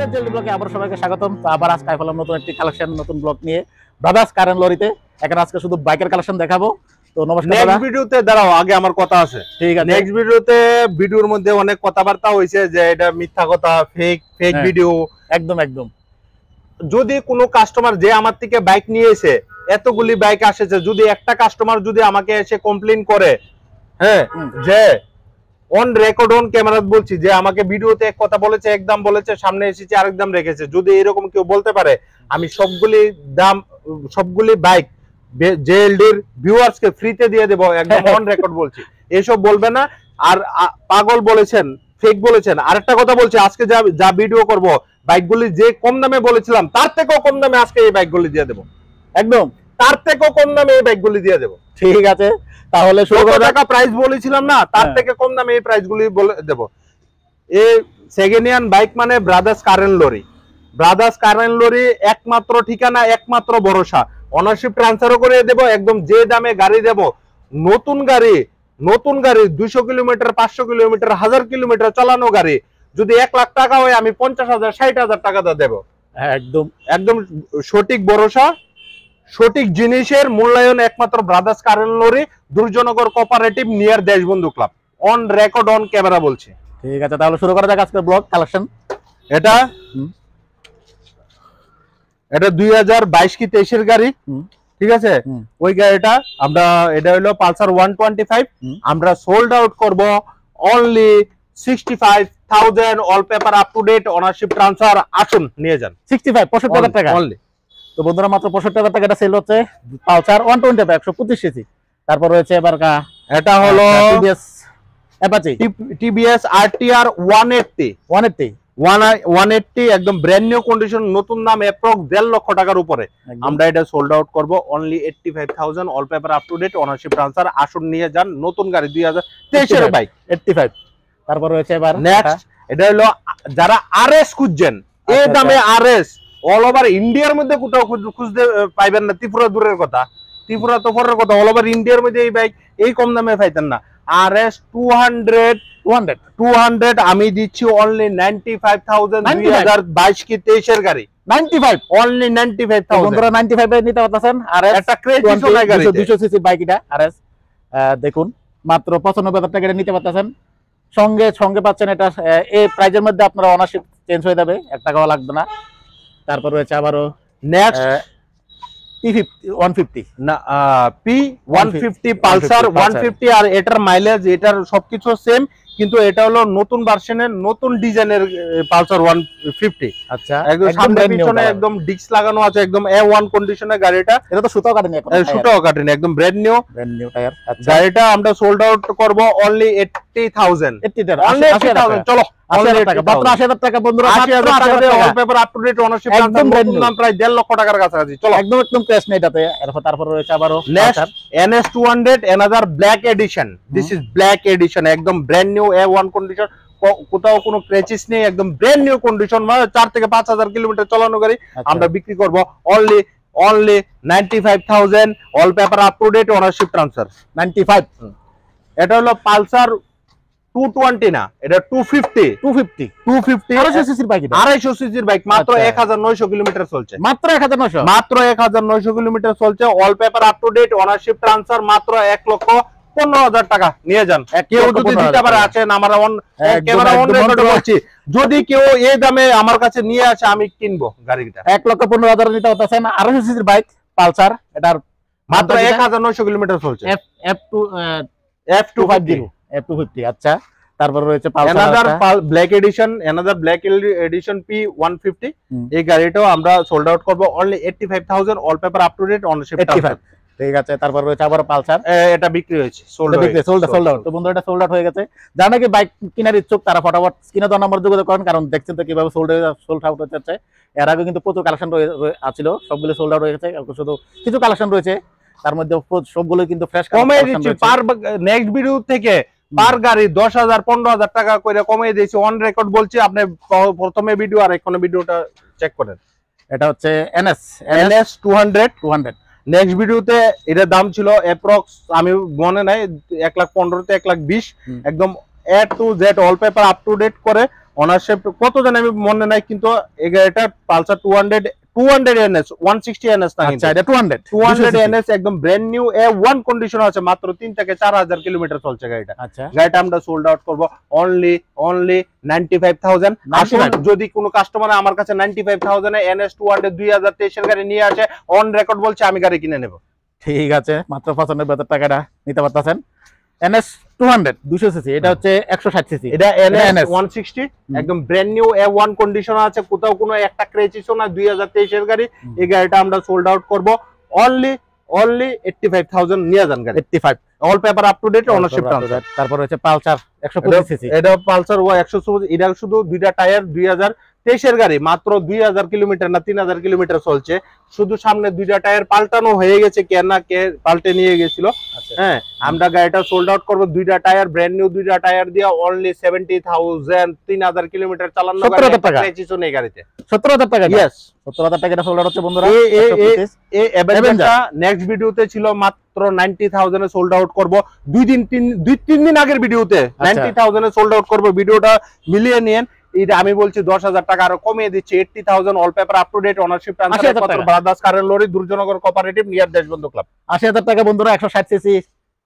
আমাদের জেলডি ব্লগে আবার সবাইকে স্বাগতম। তো আবার আজকে আইফালাম নতুন একটি কালেকশন, নতুন ব্লগ নিয়ে ব্রাদার্স কার এন্ড লরিতে। এখানে আজকে শুধু বাইকের কালেকশন দেখাবো। তো নমস্কার দাদা। নেক্সট ভিডিওতে দাঁড়াও, আগে আমার কথা আছে। ঠিক আছে। নেক্সট ভিডিওতে ভিডিওর মধ্যে অনেক কথাবার্তা হয়েছে যে এটা মিথ্যা কথা, ফেক ভিডিও। একদম একদম। যদি কোনো কাস্টমার যে আমার থেকে বাইক নিয়েছে, এতগুলি বাইক আসেছে, যদি একটা কাস্টমার যদি আমাকে এসে কমপ্লেইন করে, হ্যাঁ, যে অন রেকর্ড অন ক্যামেরা বলছি যে আমাকে ভিডিওতে এক কথা বলেছে, এক দাম বলেছে, সামনে এসেছে আরেক দাম রেখেছে, যদি এরকম কেউ বলতে পারে, আমি সবগুলি বাইক জেএলডির ভিউয়ার্সকে ফ্রিতে দিয়ে দেব, একদম অন রেকর্ড বলছি। এসব বলবে না। আর পাগল বলেছেন, ফেক বলেছেন। আরেকটা কথা বলছি, আজকে যা ভিডিও করব, বাইকগুলি যে কম দামে বলেছিলাম তার থেকেও কম দামে আজকে এই বাইকগুলি দিয়ে দেব, একদম তার থেকেও কম দামে এই বাইকগুলি দিয়ে দেব। ঠিক আছে, তাহলে শুরু করা যাক। টাকা প্রাইস বলেছিলাম না, তার থেকে কম দামে এই প্রাইসগুলি বলে দেব। এই সেকেন্ড হ্যান্ড বাইক মানে Brothers car and Lorry. Brothers car and Lorry একমাত্র ঠিকানা, একমাত্র ভরসা। অনারশিপ ট্রান্সফারও করে দেব, একদম যে দামে গাড়ি দেব। নতুন গাড়ি 200 কিলোমিটার, 500 কিলোমিটার, 1000 কিলোমিটার চালানো গাড়ি যদি 1 লাখ টাকা হয়, আমি 50,000 60,000 টাকা দেব। একদম একদম সঠিক ভরসা, সঠিক জিনিসের মূল্যায়ন একমাত্র brothers car and lorry, Durjannagar cooperative near Deshbandhu club. On record on camera বলছি। ঠিক আছে, তাহলে শুরু করা যাক আজকের ব্লগ কালেকশন। এটা 2022 কি 23 এর গাড়ি, ঠিক আছে। ওই গাড়িটা আমরা, এটা হলো পালসার 125, আমরা সোল্ড আউট করব only 65,000, all paper up to date, ownership transfer. আসুন নিয়ে যান। 65,000 টাকা অনলি। তো বন্ধুরা, মাত্র 65,000 টাকা এটা সেল হচ্ছে। Pulsar 125 125 CC. তারপর রয়েছে এবার এটা হলো টিভিএস অ্যাপাচি, টিভিএস আরটিআর 180 একদম ব্র্যান্ড নিউ কন্ডিশন, নতুন দাম অ্যাপ্রক্স 1.5 লক্ষ টাকার উপরে। আমরা এটা সোল্ড আউট করব only 85,000, all paper up to date, ownership transfer. আসুন নিয়ে যান। নতুন গাড়ি 2023 এর বাইক 85। তারপর রয়েছে এবার নেক্সট, এটা হলো যারা আরএস খুঁজছেন, এই দামে আরএস অল ওভার ইন্ডিয়ার মধ্যে কোথাও খুঁজতে পাইবেন না। ত্রিপুরা দূরের কথা, ত্রিপুরা তো পরের কথা, অল ওভার ইন্ডিয়ার মধ্যে এই বাইক এই কম দামে পাইতেন না। আরএস 200 আমি দিচ্ছি অনলি 95,000, 2022 কি 23 এর গাড়ি 95, অনলি 95,000। বন্ধুরা 95 এ নিতে পারতেছেন। আর একটা ক্রেজি সোনা গাড়ি 200 সিসি বাইক এটা আরএস। দেখুন মাত্র 95,000 টাকা নিতে পারতেছেন। সঙ্গে পাচ্ছেন এটা। এই প্রাইজের মধ্যে আপনারা অনারশিপ চেঞ্জ হয়ে যাবে, 1 টাকাও লাগবে না। তারপর রয়েছে আবারও নেক্সট P150 না, P150 পালসার 150। আর এটার মাইলেজ, এটার সবকিছু সেম, কিন্তু এটা হলো নতুন ভার্সনের, নতুন ডিজাইনের পালসার 150। আচ্ছা, একদম সামনে পিছনে একদম ডিস্ক লাগানো আছে, একদম A1 কন্ডিশনের গাড়িটা। এটা তো সুতাও কাটেনি এখন, সুতাও কাটেনি, একদম ব্র্যান্ড নিউ টায়ার। গাড়িটা আমরা সোল্ড আউট করব অনলি 80,000, অনলি 80,000। চলো 80,000 টাকা, মাত্র 80,000 টাকা বন্ধুরা, 80,000 টাকা দিয়ে all paper up to date, ownership transfer, নতুন দাম প্রায় 1.5 লক্ষ টাকার কাছাকাছি। চলো একদম ক্র্যাশ নেই এটাতে। তারপর রয়েছে আবারও next NS200, another black edition. This is black edition, একদম ব্র্যান্ড নিউ A1 কন্ডিশন, কোথাও কোনো ক্র্যাচেস নেই, একদম ব্র্যান্ড নিউ কন্ডিশন। 4 থেকে 5,000 কিলোমিটার চালানো গাড়ি আমরা বিক্রি করব only 95,000, all paper up to date, ownership transfer 95। এটা হলো পালসার 220 না, এটা 250 250 সিসির বাইক, 250 সিসির বাইক। মাত্র 1900 কিলোমিটার চলছে, মাত্র 1900, মাত্র 1900 কিলোমিটার চলছে। All paper up to date, ownership transfer মাত্র 1,15,000 টাকা নিয়ে যান। কেউ যদি দিতে পারে আছেন, আমার ক্যামেরা অন রেকর্ড বলছি, যদি কেউ এই দামে আমার কাছে নিয়ে আসে, আমি কিনবো গাড়িটা। 1,15,000 নিতে পারতেছেন। 250 সিসির বাইক পালসার, এটার মাত্র 1900 কিলোমিটার চলছে। F250। আচ্ছা, তারপর রয়েছে another black edition, P150। এই গাড়িটাও আমরা সোল্ড আউট করব only 85,000, all paper up to date, ownership transfer. ঠিক আছে, তারপর রয়েছে আবার পালসার, এটা বিক্রি হয়েছে, সোল্ড আউট। তো বন্ধুরা এটা সোল্ড আউট হয়ে গেছে। যারা নাকি বাইক কেনার ইচ্ছুক তারা ফটাফট স্ক্রিনে দেওয়া নাম্বার যোগাযোগ করেন, কারণ দেখছেন তো কিভাবে সোল্ড আউট হয়ে যাচ্ছে। এর আগে কিন্তু প্রচুর কালেকশন আছিল, সবগুলো সোল্ড আউট হয়ে গেছে। শুধু কিছু কালেকশন রয়েছে, তার মধ্যে সবগুলো কিন্তু ফ্রেশ কমে দিচ্ছি। নেক্সট ভিডিও থেকে পার গাড়ি 10,000 15,000 টাকা করে কমিয়ে দিয়েছি, অন রেকর্ড বলছি। আপনি প্রথমে ভিডিও আর এখন ভিডিওটা চেক করেন। এটা হচ্ছে NS 200। নেক্সট ভিডিওতে এটার দাম ছিল অ্যাপ্রক্স, আমি মনে নাই, 1,15,000 থেকে 1,20,000, একদম A to Z all paper up to date করে, অনারশিপ কত জানি আমি মনে নাই, কিন্তু এই গাড়িটা পালসার 200 NS 160 NS না, আচ্ছা এটা 200 200 NS একদম ব্র্যান্ড নিউ A1 কন্ডিশন আছে, মাত্র 3 থেকে 4000 কিলোমিটার চলছে গাড়িটা। আচ্ছা গাড়িটা আমরা সোল্ড আউট করব অনলি 95,000। আসুন, যদি কোনো কাস্টমার আমার কাছে 95,000 এ NS 200 2023 এর গাড়ি নিয়ে আসে, অন রেকর্ড বলছে আমি গাড়ি কিনে নেব। ঠিক আছে, মাত্র 95,000 টাকাটা নিতে পারতেছেন। NS 200 200 সিসি, এটা হচ্ছে 160 সিসি, এটা NS 160 একদম ব্র্যান্ড নিউ A1 কন্ডিশন আছে, কোথাও কোনো একটা ক্র্যাচ ইস্যু না, 2023 এর গাড়ি। এই গাড়িটা আমরা সোল্ড আউট করব অনলি 85,000 নিয়ে যান গাড়ি। 85 all paper up to date, ownership transfer. তারপর হচ্ছে পালসার 125 সিসি, এটা পালসার 125, এটা শুধু দুইটা টায়ার, 2023 এর গাড়ি, মাত্র 2000 কিলোমিটার না 3000 কিলোমিটার চলছে। শুধু সামনে দুইটা টায়ার পাল্টানো হয়ে গেছে, কে না কে পাল্টে নিয়ে গেছিল। হ্যাঁ, আমরা গাড়িটা সোল্ড আউট করব দুইটা টায়ার ব্র্যান্ড নিউ, দুইটা টায়ার দিয়ে অনলি 70,000, 3000 কিলোমিটার চালানো গাড়ি। 70,000 টাকা কিছু নেই গাড়িতে, 70,000 টাকা। ইয়েস, 70,000 টাকা সোল্ড আউট হচ্ছে বন্ধুরা। এই অ্যাভেঞ্জারটা নেক্সট ভিডিওতে ছিল মাত্র 90,000 এ সোল্ড আউট করব। 2-3 দিন আগের ভিডিওতে 90,000 এ সোল্ড আউট করব। ভিডিওটা মিলিয়ে নিয়েন। এটা আমি বলছি 10,000 টাকা আরো কমিয়ে দিচ্ছি, 80,000 all paper up to date, ownership transfer, brothers current lorry, Durjannagar cooperative, near Deshbandhu club. 80,000 টাকা বন্ধুরা 160 সিসি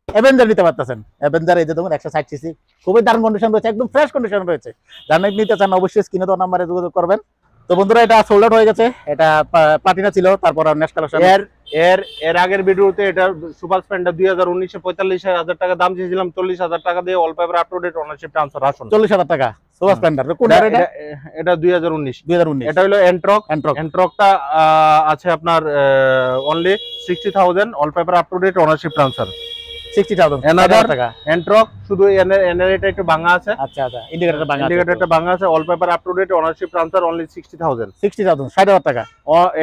অ্যাভেঞ্জার নিতে পারতেছেন। অ্যাভেঞ্জার এই যে দেখুন 160 সিসি, খুবই দারুণ কন্ডিশন রয়েছে, একদম ফ্রেশ কন্ডিশন রয়েছে। যারা নিতে চান অবশ্যই স্ক্রিনে দেওয়া নম্বরে যোগাযোগ করবেন। তো বন্ধুরা এটা সোল্ড আউট হয়ে গেছে, এটা প্লাটিনা ছিল, তারপর নেক্সট কালেকশন। এর আগের ভিডিওতে এটা সুপার স্প্লেন্ডার 2019 এ 45,000 টাকা দাম চেয়েছিলাম, 40,000 টাকা দিয়ে all paper up to date, ownership transfer. আসুন 40,000 টাকা সুপার স্প্লেন্ডার। কোন এটা? এটা 2019। এটা হলো এন্ট্রকটা আছে আপনার only 60,000 all paper up to date, ownership transfer 60,000 টাকা। এন্ট্রক শুধু এনারেটর একটু ভাঙা আছে। আচ্ছা আচ্ছা, ইন্ডিকেটরটা ভাঙা আছে, all paper up to date, ownership transfer only 60,000। 60,000 টাকা।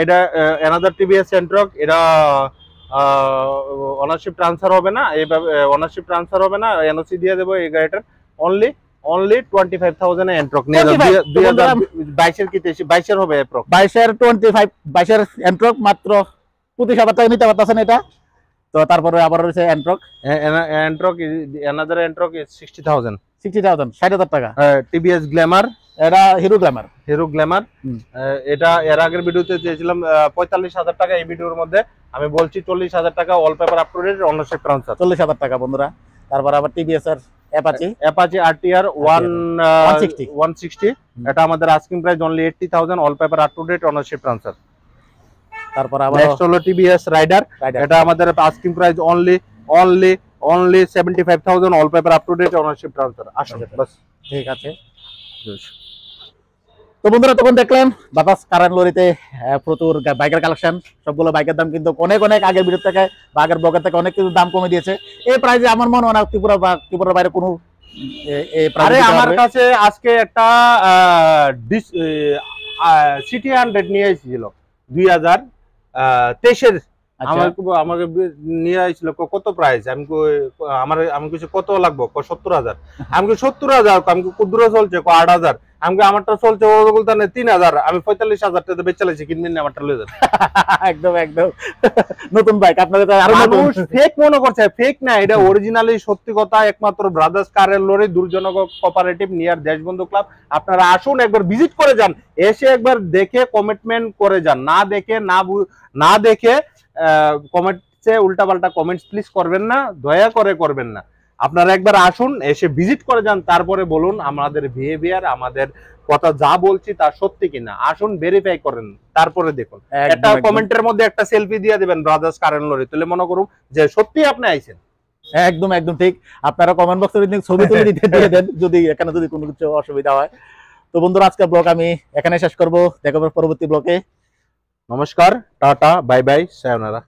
এটা অ্যানাদার টিভিএস এন্ট্রক, এটা অনারশিপ ট্রান্সফার হবে না, এইভাবে অনারশিপ ট্রান্সফার হবে না, এনওসি দিয়ে দেবো এই গাড়িটার। অনলি 25,000 এ এন্ট্রক নিয়ে যাবে। 2022 এর কি 22 এর হবে এন্ট্রক, 22 এর এন্ট্রক মাত্র 25,000 টাকা নিতে পারতেছেন এটা। তো তারপরে আবার রয়েছে এন্ট্রক অ্যানাদার এন্ট্রক 60,000 60,000 টাকা। টিভিএস গ্ল্যামার, এটা হিরো গ্ল্যামার। এটা এর আগের ভিডিওতে চেয়েছিলাম 45,000 টাকা, এই ভিডিওর মধ্যে আমি বলছি 40,000 টাকা all paper up to date, ownership transfer 40,000 টাকা বন্ধুরা। তারপর আবার টিভিএস এর অ্যাপাচি আরটিআর 160, এটা আমাদের asking price only 80,000 all paper up to date, ownership transfer. তারপর আবার নেক্সট হলো টিভিএস রাইডার, এটা আমাদের asking price only 75,000 all paper up to date, ownership transfer. আসুন বাস, ঠিক আছে। তো বন্ধুরা তখন দেখলেন বাতাস কারেন্ট লরিতে প্রচুর বাইকের কালেকশন। সবগুলো বাইকের দাম কিন্তু অনেক আগের ভিডিও থেকে বা আগের ব্লগের থেকে অনেক কিছু দাম কমে দিয়েছে। এই প্রাইসে আমার মনে হয় না ত্রিপুরার বাইরে কোনো আমার কাছে আজকে একটা সিটি 100 নিয়ে এসেছিল 2023 এর, আমাকে নিয়ে আসছিল। কত প্রাইস? আমি কিছু কত লাগবে? 70,000। আমি 70,000, আমি কুদ্র চলছে 8,000, আমি আমারটা চলছে 3,000, আমি 45,000 টাকা বেচে চালাইছি, কিনবেন না আমারটা লয়ে যান। একদম নতুন বাইক আপনাদের আরো মানুষ ফেক মনে করছে, ফেক না, এটা অরিজিনালি সত্যি কথা। একমাত্র brothers current lorry, Durjannagar cooperative, near Deshbandhu club. আপনারা আসুন, একবার ভিজিট করে যান, এসে একবার দেখে কমিটমেন্ট করে যান। না দেখে কমেন্টসে উল্টাপাল্টা কমেন্টস প্লিজ করবেন না, দয়া করে করবেন না। আপনারা একবার আসুন, এসে ভিজিট করে যান, তারপরে বলুন আমাদের বিহেভিয়ার, আমাদের কথা যা বলছি তা সত্যি কিনা। আসুন, ভেরিফাই করেন, তারপরে দেখুন। একটা কমেন্টের মধ্যে একটা সেলফি দিয়ে দিবেন ব্রাদার্স কারেন্ট লরি, তাহলে মনে করুন যে সত্যি আপনি আইছেন। একদম ঠিক। আপনারা কমেন্ট বক্সে ছবি তুলে দিয়ে দেন যদি কোনো কিছু অসুবিধা হয়। তো বন্ধুরা আজকের ব্লগ আমি এখানে শেষ করব, দেখা হবে পরবর্তী ব্লগে। নমস্কার, টাটা, বাই বাই, সায়োনারা।